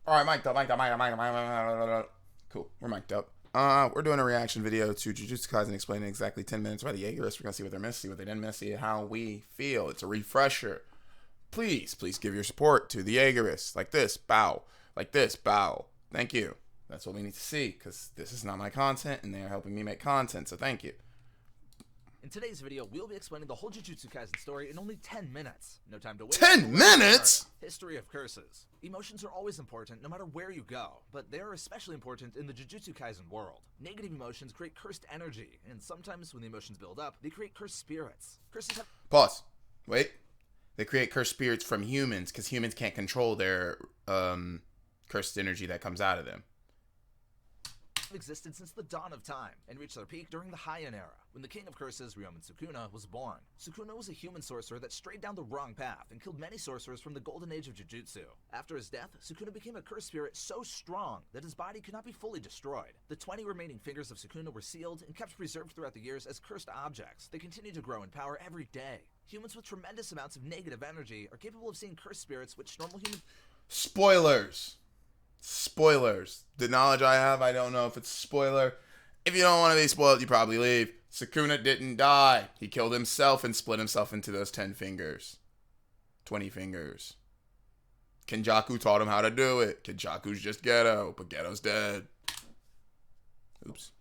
All right, mic'd up, mic'd up, mic'd up, mic'd up, mic'd up. Cool, we're mic'd up. We're doing a reaction video to Jujutsu Kaisen explaining in exactly 10 minutes by the Jaegerists. We're gonna see what they're missing, see what they didn't miss, see how we feel. It's a refresher. Please give your support to the Jaegerists. Like this, bow. Like this, bow. Thank you. That's what we need to see, because this is not my content, and they are helping me make content, so thank you. In today's video, we'll be explaining the whole Jujutsu Kaisen story in only 10 minutes. No time to waste. 10 minutes?! History of curses. Emotions are always important no matter where you go, but they are especially important in the Jujutsu Kaisen world. Negative emotions create cursed energy, and sometimes when the emotions build up, they create cursed spirits. Curses have— Pause. Wait. They create cursed spirits from humans, because humans can't control their, cursed energy that comes out of them. Existed since the dawn of time and reached their peak during the Heian era, when the king of curses, Ryomen Sukuna, was born. Sukuna was a human sorcerer that strayed down the wrong path and killed many sorcerers from the golden age of Jujutsu. After his death, Sukuna became a cursed spirit so strong that his body could not be fully destroyed. The 20 remaining fingers of Sukuna were sealed and kept preserved throughout the years as cursed objects. They continue to grow in power every day. Humans with tremendous amounts of negative energy are capable of seeing cursed spirits which normal humans— Spoilers. The knowledge I have, I don't know if it's a spoiler. If you don't want to be spoiled, you probably leave. Sukuna didn't die. He killed himself and split himself into those 10 fingers. 20 fingers. Kenjaku taught him how to do it. Kenjaku's just Geto, but Geto's dead. Oops.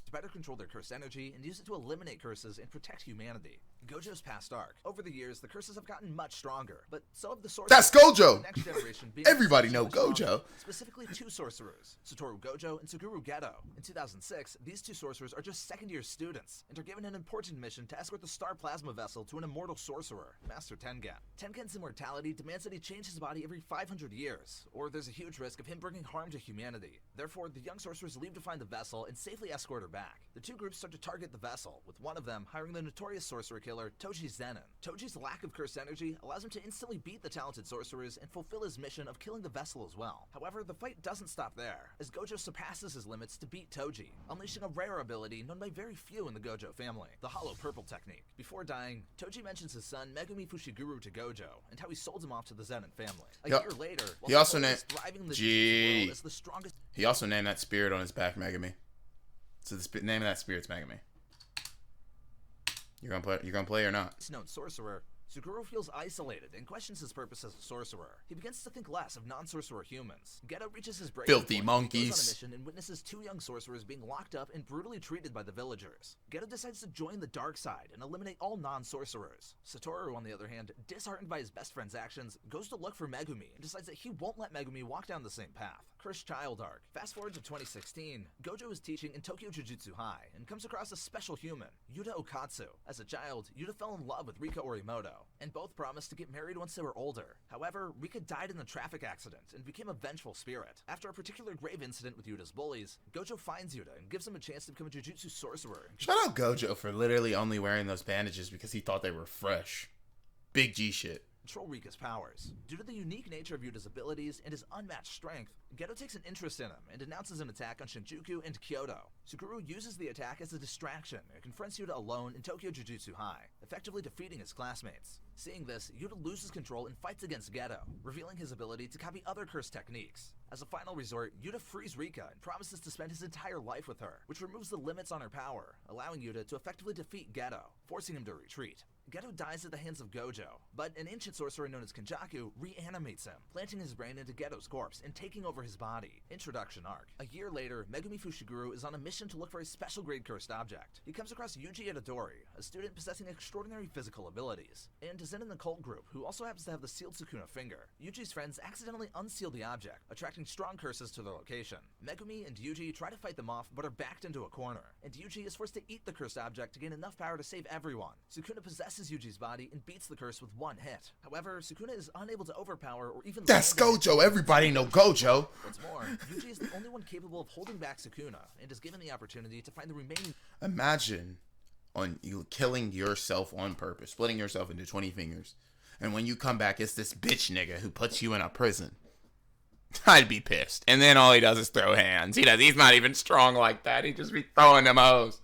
to better control their cursed energy and use it to eliminate curses and protect humanity. Gojo's past arc. Over the years, the curses have gotten much stronger, but so have the sorcerers. That's Gojo! The next generation being Everybody know stronger, Gojo. specifically two sorcerers, Satoru Gojo and Suguru Geto. In 2006, these two sorcerers are just second-year students and are given an important mission to escort the Star Plasma Vessel to an immortal sorcerer, Master Tengen. Tengen's immortality demands that he change his body every 500 years, or there's a huge risk of him bringing harm to humanity. Therefore, the young sorcerers leave to find the vessel and safely escort her back. The two groups start to target the vessel, with one of them hiring the notorious sorcerer killer Toji Zenin. Toji's lack of cursed energy allows him to instantly beat the talented sorcerers and fulfill his mission of killing the vessel as well. However, the fight doesn't stop there, as Gojo surpasses his limits to beat Toji, unleashing a rare ability known by very few in the Gojo family, the Hollow Purple technique. Before dying, Toji mentions his son Megumi Fushiguro to Gojo, and how he sold him off to the Zenin family. A year later, while he also named the strongest— He also named that spirit on his back Megumi. So the name of that spirit's Megumi. You're gonna play or not? Known sorcerer, Suguru feels isolated and questions his purpose as a sorcerer. He begins to think less of non-sorcerer humans. Geto reaches his breaking Filthy point, monkeys. goes on a mission and witnesses two young sorcerers being locked up and brutally treated by the villagers. Geto decides to join the dark side and eliminate all non-sorcerers. Satoru, on the other hand, disheartened by his best friend's actions, goes to look for Megumi and decides that he won't let Megumi walk down the same path. Cursed Child Arc. Fast forward to 2016, Gojo is teaching in Tokyo Jujutsu High and comes across a special human, Yuta Okatsu. As a child, Yuta fell in love with Rika Orimoto, and both promised to get married once they were older. However, Rika died in a traffic accident and became a vengeful spirit. After a particular grave incident with Yuta's bullies, Gojo finds Yuta and gives him a chance to become a Jujutsu sorcerer. Shout out Gojo for literally only wearing those bandages because he thought they were fresh. Big G shit. Control Rika's powers. Due to the unique nature of Yuta's abilities and his unmatched strength, Geto takes an interest in him and announces an attack on Shinjuku and Kyoto. Suguru uses the attack as a distraction and confronts Yuta alone in Tokyo Jujutsu High, effectively defeating his classmates. Seeing this, Yuta loses control and fights against Geto, revealing his ability to copy other cursed techniques. As a final resort, Yuta frees Rika and promises to spend his entire life with her, which removes the limits on her power, allowing Yuta to effectively defeat Geto, forcing him to retreat. Geto dies at the hands of Gojo, but an ancient sorcerer known as Kenjaku reanimates him, planting his brain into Geto's corpse and taking over his body. Introduction arc. A year later, Megumi Fushiguro is on a mission to look for a special grade cursed object. He comes across Yuji Itadori, a student possessing extraordinary physical abilities, and is in the cult group who also happens to have the sealed Sukuna finger. Yuji's friends accidentally unseal the object, attracting strong curses to their location. Megumi and Yuji try to fight them off, but are backed into a corner, and Yuji is forced to eat the cursed object to gain enough power to save everyone. Sukuna possesses Yuji's body and beats the curse with one hit. However, Sukuna is unable to overpower or even— That's Gojo. Everybody know Gojo. What's more, Yuji is the only one capable of holding back Sukuna and is given the opportunity to find the remaining— Imagine on you killing yourself on purpose, splitting yourself into 20 fingers, and when you come back, it's this bitch nigga who puts you in a prison. I'd be pissed. And then all he does is throw hands. He's not even strong like that. He'd just be throwing them O's.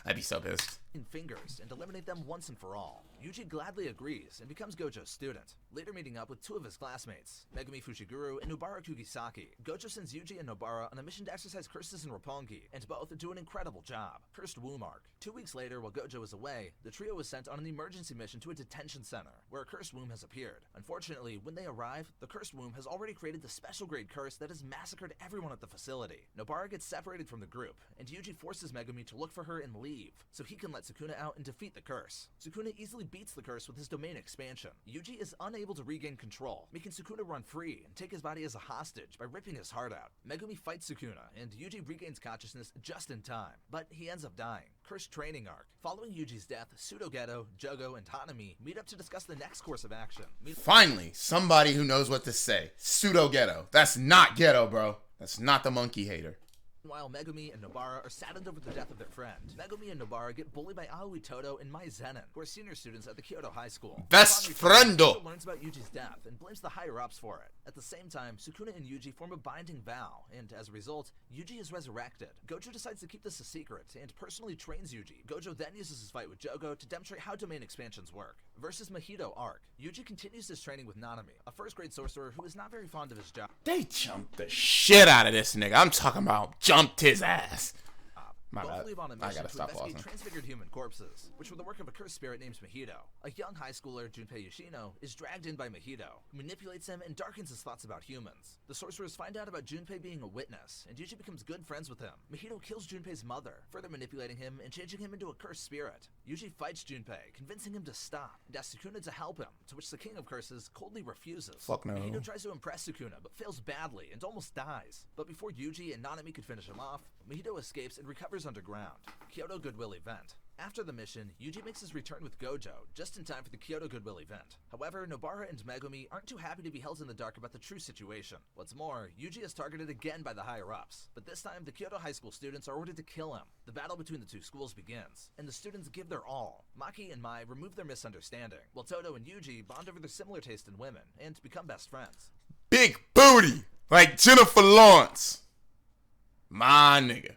I'd be so pissed. fingers and eliminate them once and for all. Yuji gladly agrees and becomes Gojo's student, later meeting up with two of his classmates, Megumi Fushiguro and Nobara Kugisaki. Gojo sends Yuji and Nobara on a mission to exercise curses in Roppongi, and both do an incredible job. Cursed Womb Arc. 2 weeks later, while Gojo is away, the trio is sent on an emergency mission to a detention center, where a cursed womb has appeared. Unfortunately, when they arrive, the cursed womb has already created the special grade curse that has massacred everyone at the facility. Nobara gets separated from the group, and Yuji forces Megumi to look for her and leave, so he can let Sukuna out and defeat the curse. Sukuna easily beats the curse with his domain expansion. Yuji is unable to regain control, making Sukuna run free and take his body as a hostage by ripping his heart out. Megumi fights Sukuna, and Yuji regains consciousness just in time, but he ends up dying. Cursed Training Arc. Following Yuji's death, Pseudo-Geto, Jogo, and Hanami meet up to discuss the next course of action. Finally, somebody who knows what to say. Pseudo-Geto. That's not Geto, bro. That's not the monkey hater. While Megumi and Nobara are saddened over the death of their friend, Megumi and Nobara get bullied by Aoi Todo and Mai Zenin, who are senior students at the Kyoto High School. Best friendo! Gojo learns about Yuji's death and blames the higher-ups for it. At the same time, Sukuna and Yuji form a binding vow, and as a result, Yuji is resurrected. Gojo decides to keep this a secret and personally trains Yuji. Gojo then uses his fight with Jogo to demonstrate how domain expansions work. Versus Mahito Arc, Yuji continues his training with Nanami, a first-grade sorcerer who is not very fond of his job. They jumped the shit out of this nigga. I'm talking about jumped his ass. My bad. Leave on a I mission gotta to stop investigate pausing. transfigured human corpses, which were the work of a cursed spirit named Mahito. A young high schooler, Junpei Yoshino, is dragged in by Mahito, who manipulates him and darkens his thoughts about humans. The sorcerers find out about Junpei being a witness, and Yuji becomes good friends with him. Mahito kills Junpei's mother, further manipulating him and changing him into a cursed spirit. Yuji fights Junpei, convincing him to stop, and asks Sukuna to help him, to which the King of Curses coldly refuses. Fuck no. Mahito tries to impress Sukuna, but fails badly and almost dies. But before Yuji and Nanami could finish him off, Mahito escapes and recovers underground. Kyoto Goodwill event. After the mission, Yuji makes his return with Gojo, just in time for the Kyoto Goodwill event. However, Nobara and Megumi aren't too happy to be held in the dark about the true situation. What's more, Yuji is targeted again by the higher-ups, but this time the Kyoto High School students are ordered to kill him. The battle between the two schools begins, and the students give their all. Maki and Mai remove their misunderstanding, while Todo and Yuji bond over their similar taste in women, and become best friends. Big booty, like Jennifer Lawrence. My nigga.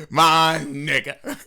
My nigga.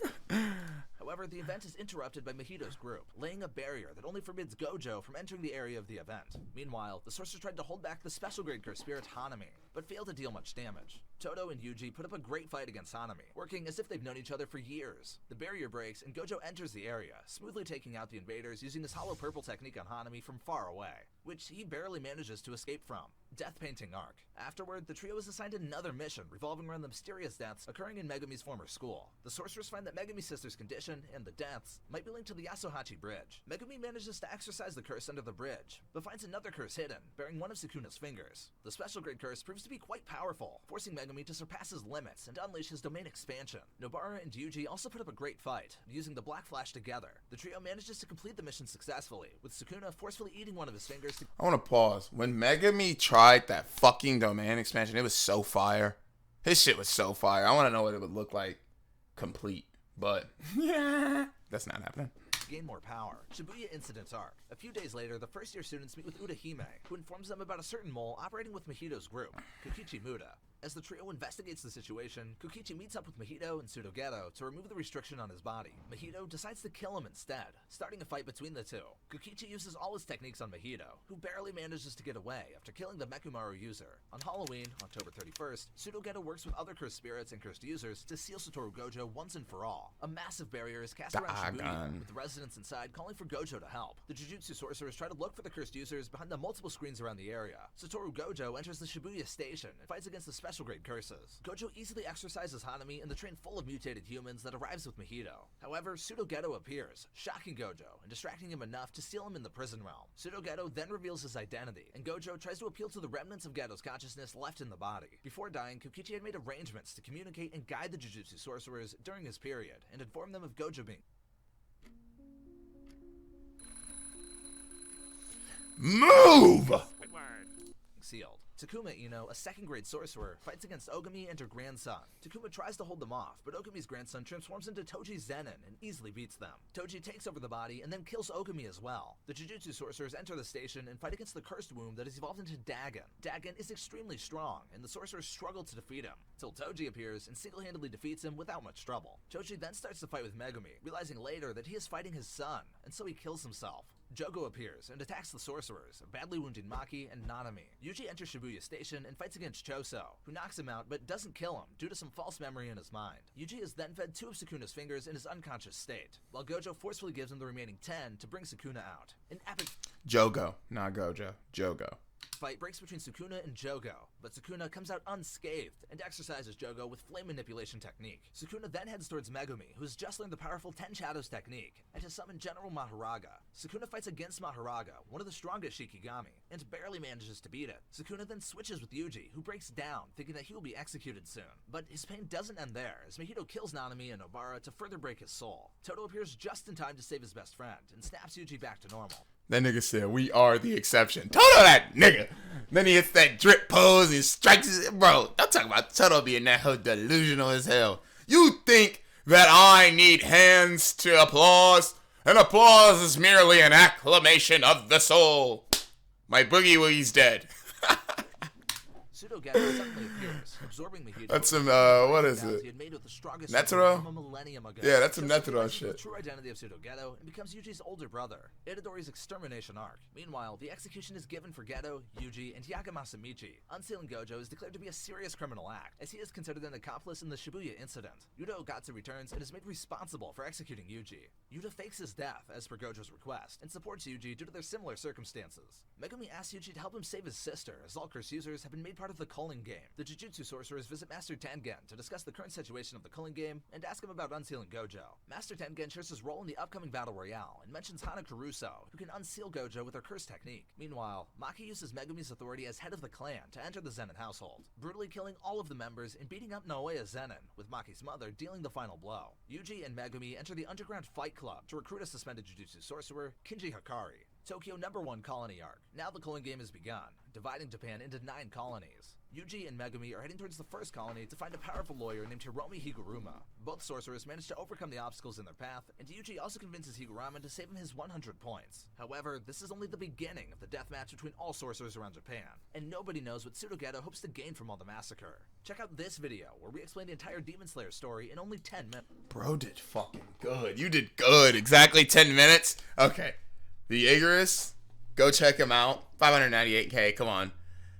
However, the event is interrupted by Mahito's group, laying a barrier that only forbids Gojo from entering the area of the event. Meanwhile, the sorcerer tried to hold back the special grade curse spirit Hanami, but failed to deal much damage. Todo and Yuji put up a great fight against Hanami, working as if they've known each other for years. The barrier breaks and Gojo enters the area, smoothly taking out the invaders using his hollow purple technique on Hanami from far away, which he barely manages to escape from. Death Painting Arc. Afterward, the trio is assigned another mission revolving around the mysterious deaths occurring in Megumi's former school. The sorcerers find that Megumi's sister's condition and the deaths might be linked to the Yasuhachi Bridge. Megumi manages to exorcise the curse under the bridge, but finds another curse hidden, bearing one of Sukuna's fingers. The special grade curse proves to be quite powerful, forcing Megumi to surpass his limits and unleash his domain expansion. Nobara and Yuji also put up a great fight, using the Black Flash together. The trio manages to complete the mission successfully, with Sukuna forcefully eating one of his fingers to— I want to pause. When Megami tried that fucking domain expansion, it was so fire. His shit was so fire. I want to know what it would look like complete, but yeah, that's not happening. gain more power. Shibuya Incident Arc. A few days later, the first-year students meet with Udahime, who informs them about a certain mole operating with Mahito's group, Kokichi Muda. As the trio investigates the situation, Kokichi meets up with Mahito and Pseudo-Geto to remove the restriction on his body. Mahito decides to kill him instead, starting a fight between the two. Kokichi uses all his techniques on Mahito, who barely manages to get away after killing the Mekumaru user. On Halloween, October 31st, Pseudo-Geto works with other cursed spirits and cursed users to seal Satoru Gojo once and for all. A massive barrier is cast around Shibuya, with the residents inside calling for Gojo to help. The Jujutsu sorcerers try to look for the cursed users behind the multiple screens around the area. Satoru Gojo enters the Shibuya station and fights against the special grade curses. Gojo easily exorcises Hanami in the train full of mutated humans that arrives with Mahito. However, Pseudo-Geto appears, shocking Gojo and distracting him enough to seal him in the prison realm. Pseudo-Geto then reveals his identity, and Gojo tries to appeal to the remnants of Geto's consciousness left in the body. Before dying, Kokichi had made arrangements to communicate and guide the Jujutsu sorcerers during his period, and inform them of Gojo being Move! sealed. Takuma Ino, a second-grade sorcerer, fights against Ogami and her grandson. Takuma tries to hold them off, but Ogami's grandson transforms into Toji Zenin and easily beats them. Toji takes over the body and then kills Ogami as well. The Jujutsu sorcerers enter the station and fight against the cursed womb that has evolved into Dagon. Dagon is extremely strong, and the sorcerers struggle to defeat him, till Toji appears and single-handedly defeats him without much trouble. Toji then starts to fight with Megumi, realizing later that he is fighting his son, and so he kills himself. Jogo appears and attacks the sorcerers, badly wounding Maki and Nanami. Yuji enters Shibuya Station and fights against Choso, who knocks him out but doesn't kill him due to some false memory in his mind. Yuji is then fed 2 of Sukuna's fingers in his unconscious state, while Gojo forcefully gives him the remaining 10 to bring Sukuna out. An epic Jogo, not Gojo. Jogo. fight breaks between Sukuna and Jogo, but Sukuna comes out unscathed and exercises Jogo with flame manipulation technique. Sukuna then heads towards Megumi, who has just learned the powerful 10 Shadows technique, and has summoned General Maharaga. Sukuna fights against Maharaga, one of the strongest Shikigami, and barely manages to beat it. Sukuna then switches with Yuji, who breaks down, thinking that he will be executed soon. But his pain doesn't end there, as Mahito kills Nanami and Obara to further break his soul. Toto appears just in time to save his best friend, and snaps Yuji back to normal. That nigga said, we are the exception. Toto that nigga. Then he hits that drip pose and he strikes his... Bro, don't talk about Toto being that hoe delusional as hell. You think that I need hands to applause? And applause is merely an acclamation of the soul. My boogie woogie's dead. Pseudo-Geto suddenly appears, absorbing Mahito. That's some, what is it? He had made with the strongest Netero? from a millennium ago. Yeah, that's some Choso Netero realizes shit. the true identity of Pseudo-Geto and becomes Yuji's older brother. Itadori's extermination arc. Meanwhile, the execution is given for Geto, Yuji, and Yaga Masamichi. Unsealing Gojo is declared to be a serious criminal act, as he is considered an accomplice in the Shibuya incident. Yuta Ogatsu returns and is made responsible for executing Yuji. Yuta fakes his death, as per Gojo's request, and supports Yuji due to their similar circumstances. Megumi asks Yuji to help him save his sister, as all curse users have been made part of the culling game. The Jujutsu sorcerers visit Master Tengen to discuss the current situation of the culling game and ask him about unsealing Gojo. Master Tengen shares his role in the upcoming battle royale and mentions Hana Caruso, who can unseal Gojo with her curse technique. Meanwhile, Maki uses Megumi's authority as head of the clan to enter the Zenin household, brutally killing all of the members and beating up Naoya Zenin, with Maki's mother dealing the final blow. Yuji and Megumi enter the underground fight club to recruit a suspended Jujutsu sorcerer, Kinji Hakari. Tokyo #1 colony arc. Now the culling game has begun, dividing Japan into 9 colonies. Yuji and Megumi are heading towards the first colony to find a powerful lawyer named Hiromi Higuruma. Both sorcerers manage to overcome the obstacles in their path, and Yuji also convinces Higuruma to save him his 100 points. However, this is only the beginning of the deathmatch between all sorcerers around Japan, and nobody knows what Pseudo-Geto hopes to gain from all the massacre. Check out this video, where we explain the entire Demon Slayer story in only 10 minutes. Bro did fucking good. You did good. Exactly 10 minutes. Okay. The Igorous, go check him out. 598K, come on.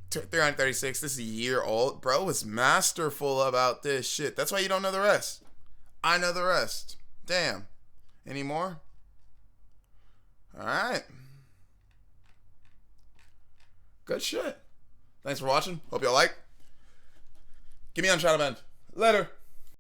336, this is a year old. Bro was masterful about this shit. That's why you don't know the rest. I know the rest. Damn. Any more? Alright. Good shit. Thanks for watching. Hope y'all like. Give me on Shadow Bend. Later.